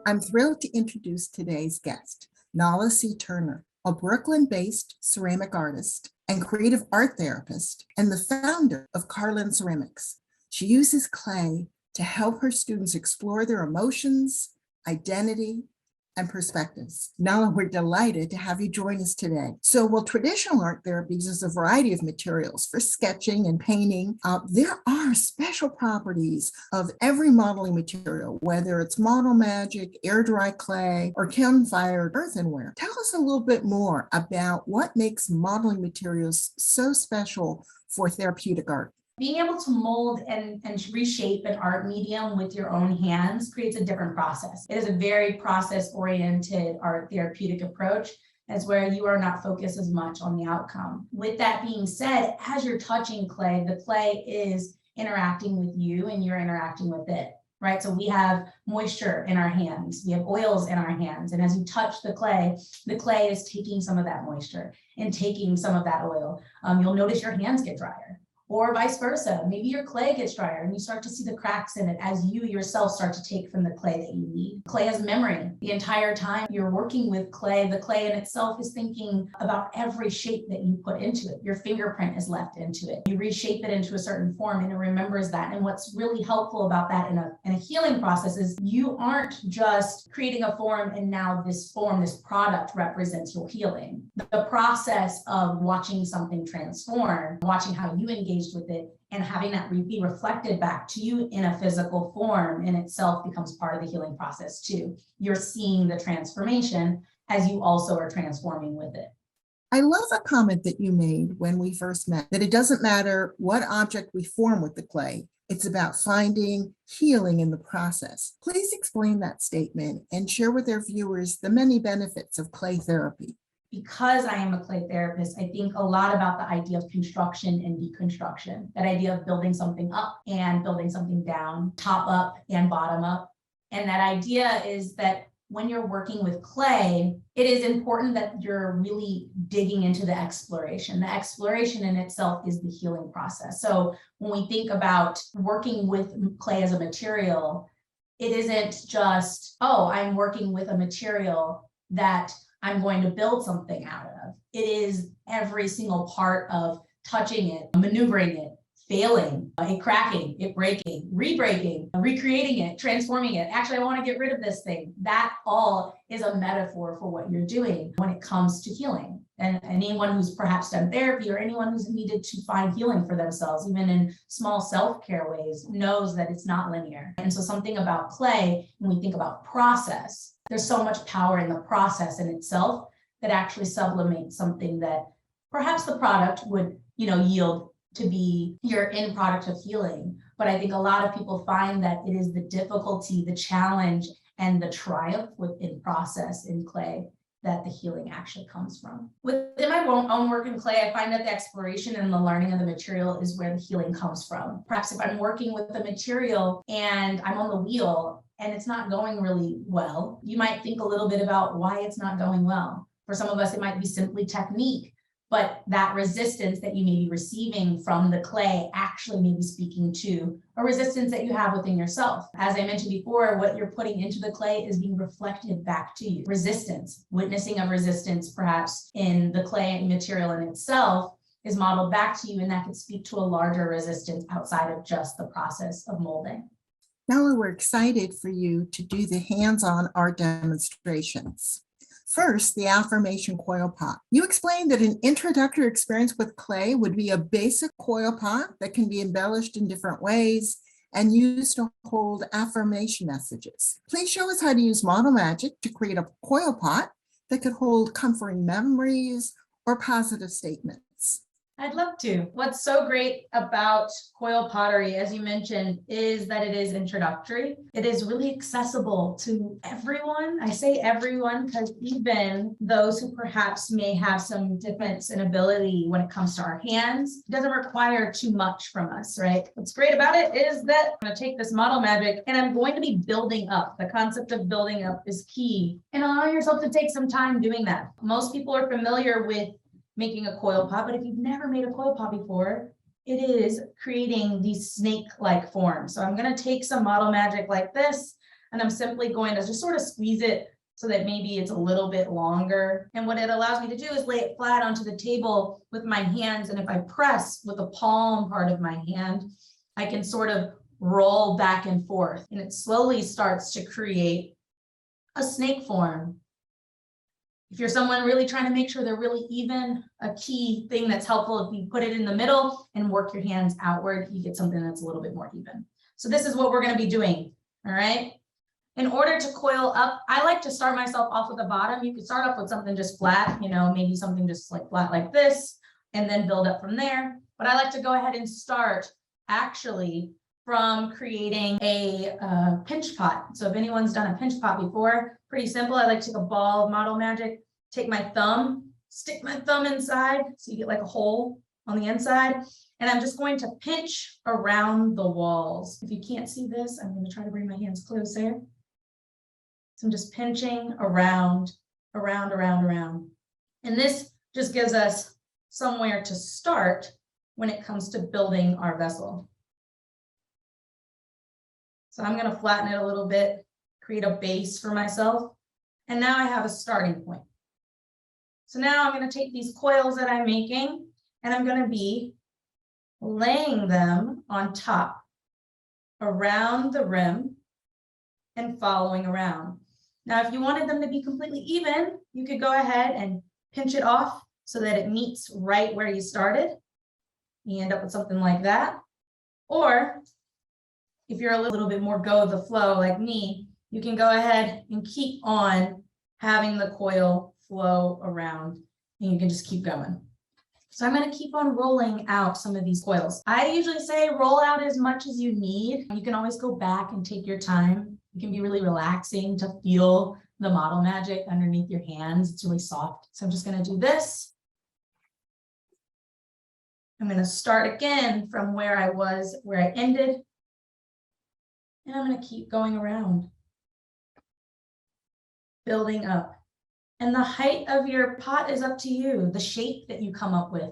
I'm thrilled to introduce today's guest, Nala C. Turner, a Brooklyn-based ceramic artist and creative art therapist, and the founder of Carlin Ceramics. She uses clay to help her students explore their emotions, identity, and perspectives. Nala, we're delighted to have you join us today. So while traditional art therapy uses a variety of materials for sketching and painting, there are special properties of every modeling material, whether it's Model Magic, Air Dry Clay, or kiln-fired earthenware. Tell us a little bit more about what makes modeling materials so special for therapeutic art. Being able to mold and reshape an art medium with your own hands creates a different process. It is a very process-oriented art therapeutic approach. That's where you are not focused as much on the outcome. With that being said, as you're touching clay, the clay is interacting with you and you're interacting with it, right? So we have moisture in our hands, we have oils in our hands. And as you touch the clay is taking some of that moisture and taking some of that oil. You'll notice your hands get drier. Or vice versa. Maybe your clay gets drier and you start to see the cracks in it as you yourself start to take from the clay that you need. Clay has memory. The entire time you're working with clay, the clay in itself is thinking about every shape that you put into it. Your fingerprint is left into it. You reshape it into a certain form and it remembers that. And what's really helpful about that in a healing process is you aren't just creating a form and now this form, this product represents your healing. The process of watching something transform, watching how you engage with it and having that be reflected back to you in a physical form in itself becomes part of the healing process too. You're seeing the transformation as you also are transforming with it. I love a comment that you made when we first met, that it doesn't matter what object we form with the clay, it's about finding healing in the process. Please explain that statement and share with our viewers the many benefits of clay therapy. Because I am a clay therapist, I think a lot about the idea of construction and deconstruction, that idea of building something up and building something down, top up and bottom up. And that idea is that when you're working with clay, it is important that you're really digging into the exploration. The exploration in itself is the healing process. So when we think about working with clay as a material, it isn't just, oh, I'm working with a material that I'm going to build something out of. It is every single part of touching it, maneuvering it, failing, it cracking, it breaking, re-breaking, recreating it, transforming it. Actually, I want to get rid of this thing. That all is a metaphor for what you're doing when it comes to healing. And anyone who's perhaps done therapy or anyone who's needed to find healing for themselves, even in small self-care ways, knows that it's not linear. And so something about clay, when we think about process, there's so much power in the process in itself that actually sublimates something that perhaps the product would, yield to be your end product of healing. But I think a lot of people find that it is the difficulty, the challenge, and the triumph within process in clay that the healing actually comes from. Within my own work in clay, I find that the exploration and the learning of the material is where the healing comes from. Perhaps if I'm working with the material and I'm on the wheel and it's not going really well, you might think a little bit about why it's not going well. For some of us, it might be simply technique, but that resistance that you may be receiving from the clay actually may be speaking to a resistance that you have within yourself. As I mentioned before, what you're putting into the clay is being reflected back to you. Resistance, witnessing of resistance, perhaps in the clay material in itself, is modeled back to you, and that could speak to a larger resistance outside of just the process of molding. Now we're excited for you to do the hands-on art demonstrations. First, the Affirmation coil pot. You explained that an introductory experience with clay would be a basic coil pot that can be embellished in different ways and used to hold affirmation messages. Please show us how to use Model Magic to create a coil pot that could hold comforting memories or positive statements. I'd love to. What's so great about coil pottery, as you mentioned, is that it is introductory. It is really accessible to everyone. I say everyone because even those who perhaps may have some difference in ability when it comes to our hands, it doesn't require too much from us, right? What's great about it is that I'm going to take this Model Magic and I'm going to be building up. The concept of building up is key, and allow yourself to take some time doing that. Most people are familiar with making a coil pot, but if you've never made a coil pot before, it is creating these snake-like forms. So I'm going to take some Model Magic like this. And I'm simply going to just sort of squeeze it so that maybe it's a little bit longer. And what it allows me to do is lay it flat onto the table with my hands. And if I press with the palm part of my hand, I can sort of roll back and forth. And it slowly starts to create a snake form. If you're someone really trying to make sure they're really even, a key thing that's helpful, if you put it in the middle and work your hands outward, you get something that's a little bit more even. So this is what we're going to be doing. All right. In order to coil up, I like to start myself off with the bottom. You could start off with something just flat, maybe something just like flat like this, and then build up from there. But I like to go ahead and start actually from creating a pinch pot. So if anyone's done a pinch pot before, pretty simple. I like to take a ball of Model Magic, take my thumb, stick my thumb inside, so you get like a hole on the inside. And I'm just going to pinch around the walls. If you can't see this, I'm going to try to bring my hands closer. So I'm just pinching around. And this just gives us somewhere to start when it comes to building our vessel. So I'm going to flatten it a little bit, create a base for myself. And now I have a starting point. So now I'm going to take these coils that I'm making and I'm going to be laying them on top around the rim and following around. Now, if you wanted them to be completely even, you could go ahead and pinch it off so that it meets right where you started. You end up with something like that. Or if you're a little bit more go with the flow like me, you can go ahead and keep on having the coil flow around and you can just keep going. So I'm going to keep on rolling out some of these coils. I usually say roll out as much as you need. You can always go back and take your time. It can be really relaxing to feel the Model Magic underneath your hands. It's really soft. So I'm just going to do this. I'm going to start again from where I was, where I ended. And I'm going to keep going around, building up. And the height of your pot is up to you. The shape that you come up with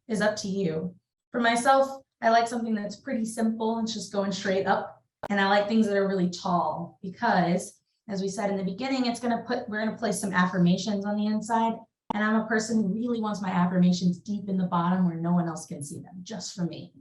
is up to you. For myself, I like something that's pretty simple. It's just going straight up. And I like things that are really tall because, as we said in the beginning, we're going to place some affirmations on the inside. And I'm a person who really wants my affirmations deep in the bottom where no one else can see them, just for me.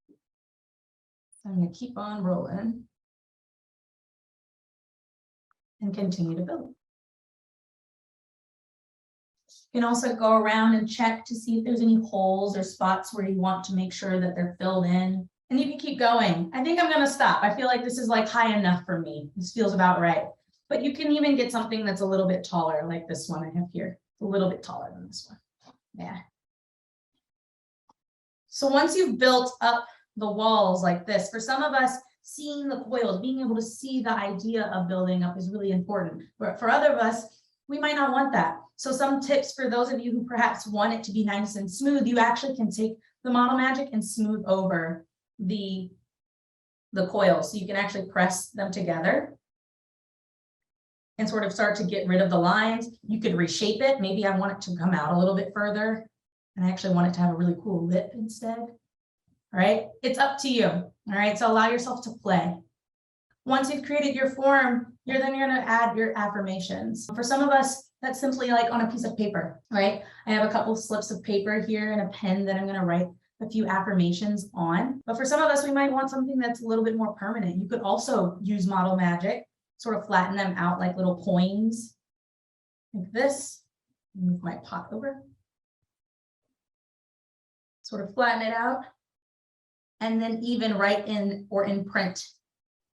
So I'm going to keep on rolling and continue to build. You can also go around and check to see if there's any holes or spots where you want to make sure that they're filled in. And you can keep going. I think I'm going to stop. I feel like this is like high enough for me. This feels about right. But you can even get something that's a little bit taller, like this one I have here. A little bit taller than this one. Yeah. So once you've built up the walls like this, for some of us, seeing the coils, being able to see the idea of building up is really important. But for other of us, we might not want that. So some tips for those of you who perhaps want it to be nice and smooth, you actually can take the Model Magic and smooth over the coils. So you can actually press them together and sort of start to get rid of the lines. You could reshape it. Maybe I want it to come out a little bit further and I actually want it to have a really cool lip instead. All right, it's up to you. All right, so allow yourself to play. Once you've created your form, you're going to add your affirmations. For some of us, that's simply like on a piece of paper, right? I have a couple of slips of paper here and a pen that I'm going to write a few affirmations on. But for some of us, we might want something that's a little bit more permanent. You could also use Model Magic, sort of flatten them out like little coins, like this. Move my pot over. Sort of flatten it out. And then even write in or imprint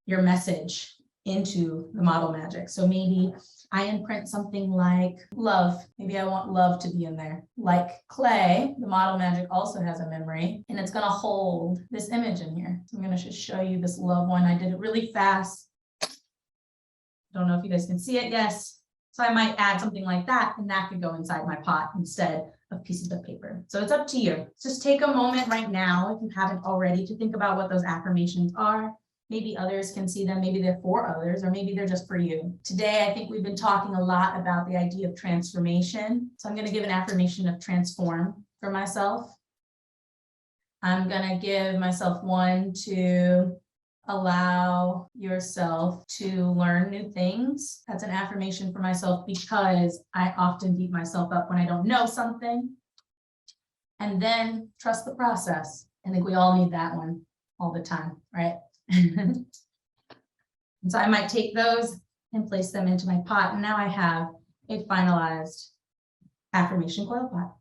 your message into the Model Magic. So maybe I imprint something like love. Maybe I want love to be in there. Like clay, the Model Magic also has a memory and it's going to hold this image in here. So I'm going to just show you this love one. I did it really fast. Don't know if you guys can see it. Yes. So I might add something like that and that could go inside my pot instead of pieces of paper. So it's up to you. Just take a moment right now, if you haven't already, to think about what those affirmations are. Maybe others can see them, maybe they're for others, or maybe they're just for you. Today, I think we've been talking a lot about the idea of transformation. So I'm going to give an affirmation of transform for myself. I'm going to give myself one to allow yourself to learn new things. That's an affirmation for myself because I often beat myself up when I don't know something. And then trust the process. I think we all need that one all the time, right? And so I might take those and place them into my pot. And now I have a finalized affirmation coil pot.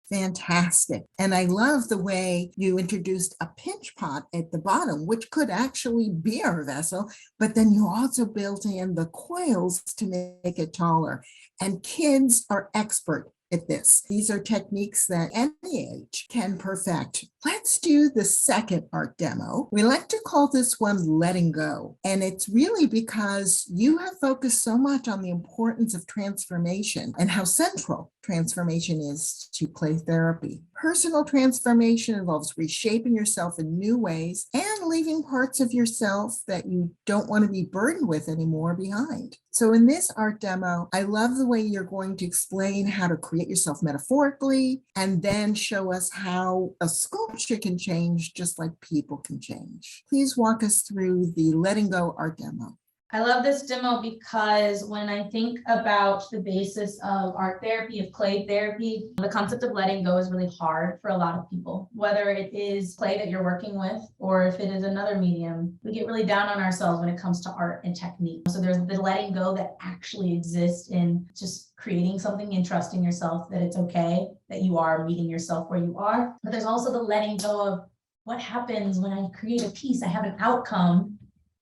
Fantastic. And I love the way you introduced a pinch pot at the bottom, which could actually be our vessel, but then you also built in the coils to make it taller. And kids are expert at this. These are techniques that any age can perfect. Let's do the second art demo. We like to call this one letting go. And it's really because you have focused so much on the importance of transformation and how central transformation is to play therapy. Personal transformation involves reshaping yourself in new ways and leaving parts of yourself that you don't want to be burdened with anymore behind. So in this art demo, I love the way you're going to explain how to create yourself metaphorically and then show us how a sculpture can change just like people can change. Please walk us through the letting go art demo. I love this demo because when I think about the basis of art therapy, of clay therapy, the concept of letting go is really hard for a lot of people, whether it is clay that you're working with or if it is another medium. We get really down on ourselves when it comes to art and technique. So there's the letting go that actually exists in just creating something and trusting yourself that it's okay, that you are meeting yourself where you are. But there's also the letting go of what happens when I create a piece, I have an outcome.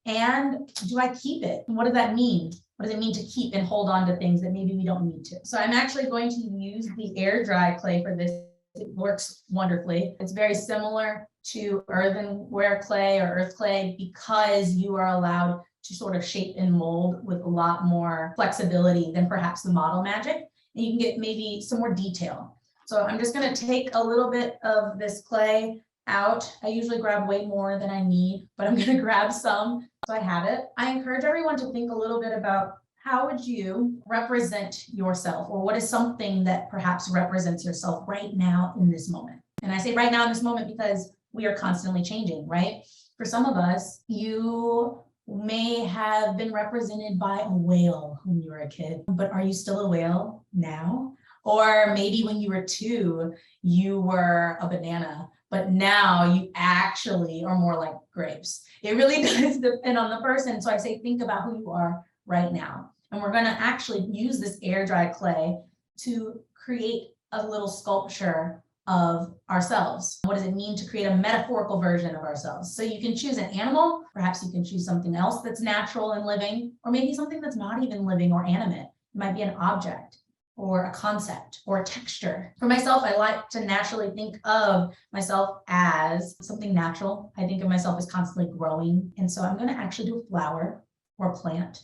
And do I keep it? What does that mean? What does it mean to keep and hold on to things that maybe we don't need to? So I'm actually going to use the air dry clay for this. It works wonderfully. It's very similar to earthenware clay or earth clay because you are allowed to sort of shape and mold with a lot more flexibility than perhaps the Model Magic. And you can get maybe some more detail. So I'm just going to take a little bit of this clay out. I usually grab way more than I need, but I'm going to grab some. So I have it. I encourage everyone to think a little bit about how would you represent yourself, or what is something that perhaps represents yourself right now in this moment. And I say right now in this moment because we are constantly changing, right? For some of us, you may have been represented by a whale when you were a kid, but are you still a whale now? Or maybe when you were 2, you were a banana, but now you actually are more like grapes. It really does depend on the person. So I say, think about who you are right now. And we're going to actually use this air dry clay to create a little sculpture of ourselves. What does it mean to create a metaphorical version of ourselves? So you can choose an animal, perhaps you can choose something else that's natural and living, or maybe something that's not even living or animate. It might be an object, or a concept, or a texture. For myself, I like to naturally think of myself as something natural. I think of myself as constantly growing. And so I'm going to actually do a flower or a plant.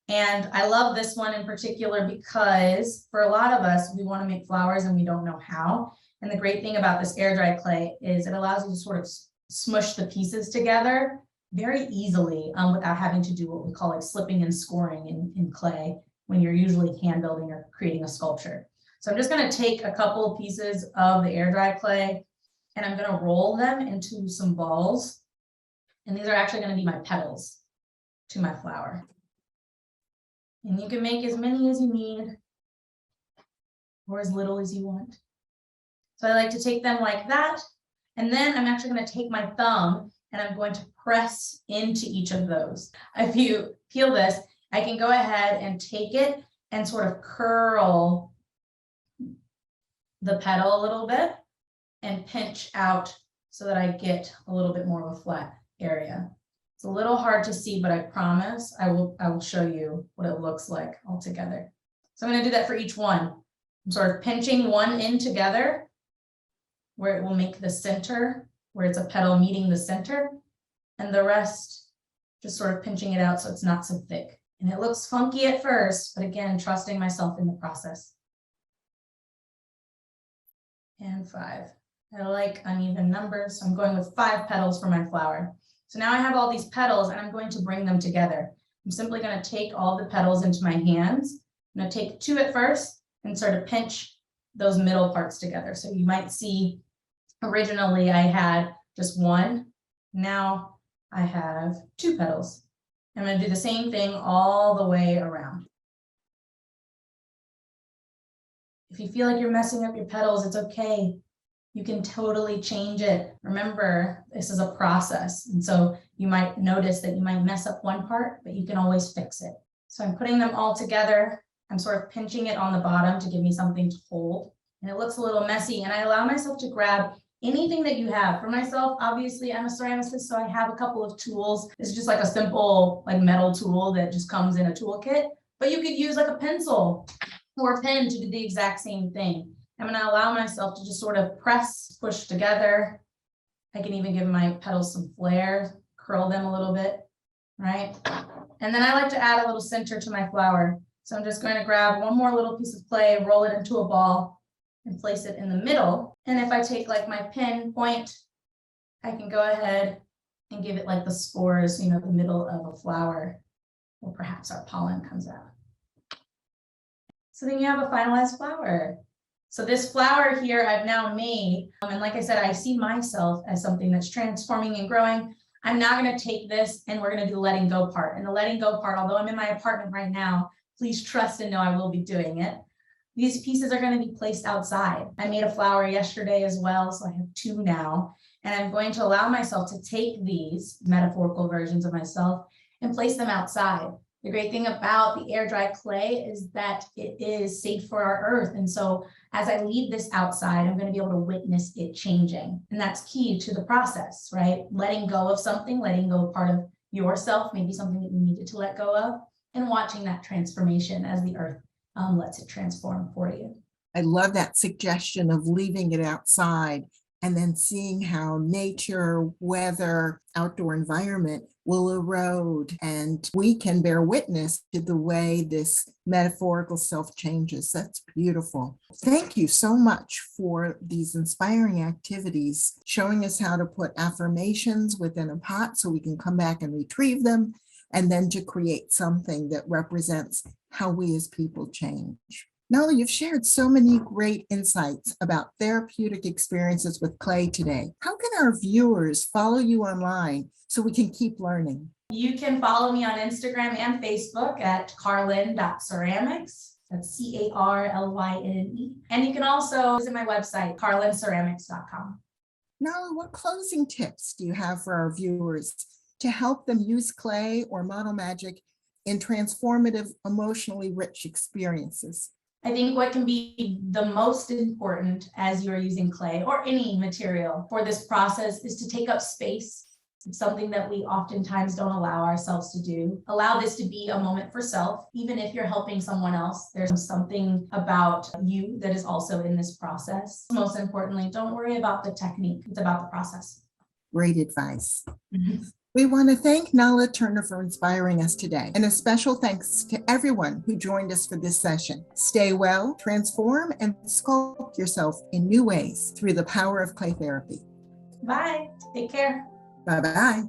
And I love this one in particular because for a lot of us, we want to make flowers and we don't know how. And the great thing about this air dry clay is it allows you to sort of smush the pieces together very easily without having to do what we call like slipping and scoring in clay, when you're usually hand building or creating a sculpture. So I'm just going to take a couple of pieces of the air dry clay and I'm going to roll them into some balls. And these are actually going to be my petals to my flower. And you can make as many as you need or as little as you want. So I like to take them like that. And then I'm actually going to take my thumb and I'm going to press into each of those. If you peel this, I can go ahead and take it and sort of curl the petal a little bit and pinch out so that I get a little bit more of a flat area. It's a little hard to see, but I promise I will show you what it looks like all together. So I'm going to do that for each one. I'm sort of pinching one in together where it will make the center, where it's a petal meeting the center, and the rest just sort of pinching it out so it's not so thick. And it looks funky at first, but again, trusting myself in the process. And 5. I like uneven numbers, so I'm going with 5 petals for my flower. So now I have all these petals and I'm going to bring them together. I'm simply going to take all the petals into my hands. I'm going to take 2 at first and sort of pinch those middle parts together. So you might see originally I had just 1. Now I have 2 petals. I'm going to do the same thing all the way around. If you feel like you're messing up your petals, it's okay. You can totally change it. Remember, this is a process. And so you might notice that you might mess up one part, but you can always fix it. So I'm putting them all together. I'm sort of pinching it on the bottom to give me something to hold. And it looks a little messy. And I allow myself to grab anything that you have. For myself, obviously, I'm a ceramicist, so I have a couple of tools. It's just like a simple like metal tool that just comes in a toolkit. But you could use like a pencil or a pen to do the exact same thing. I'm going to allow myself to just sort of press, push together. I can even give my petals some flair, curl them a little bit, right? And then I like to add a little center to my flower. So I'm just going to grab one more little piece of clay, roll it into a ball, and place it in the middle. And if I take like my pin point, I can go ahead and give it like the spores, you know, the middle of a flower, or perhaps our pollen comes out. So then you have a finalized flower. So this flower here I've now made, and like I said, I see myself as something that's transforming and growing. I'm now going to take this and we're going to do the letting go part. And the letting go part, although I'm in my apartment right now, please trust and know I will be doing it. These pieces are going to be placed outside. I made a flower yesterday as well, so I have 2 now. And I'm going to allow myself to take these metaphorical versions of myself and place them outside. The great thing about the air dry clay is that it is safe for our earth. And so as I leave this outside, I'm going to be able to witness it changing. And that's key to the process, right? Letting go of something, letting go of part of yourself, maybe something that you needed to let go of, and watching that transformation as the earth lets it transform for you. I love that suggestion of leaving it outside and then seeing how nature, weather, outdoor environment will erode, and we can bear witness to the way this metaphorical self changes. That's beautiful. Thank you so much for these inspiring activities, showing us how to put affirmations within a pot so we can come back and retrieve them, and then to create something that represents how we as people change. Nala, you've shared so many great insights about therapeutic experiences with clay today. How can our viewers follow you online so we can keep learning? You can follow me on Instagram and Facebook at carlyn.ceramics. That's CARLYNE. And you can also visit my website, carlynceramics.com. Nala, what closing tips do you have for our viewers to help them use clay or model magic in transformative, emotionally rich experiences? I think what can be the most important as you're using clay or any material for this process is to take up space. It's something that we oftentimes don't allow ourselves to do. Allow this to be a moment for self. Even if you're helping someone else, there's something about you that is also in this process. Most importantly, don't worry about the technique. It's about the process. Great advice. We want to thank Nala Turner for inspiring us today, and a special thanks to everyone who joined us for this session. Stay well, transform, and sculpt yourself in new ways through the power of clay therapy. Bye. Take care. Bye-bye.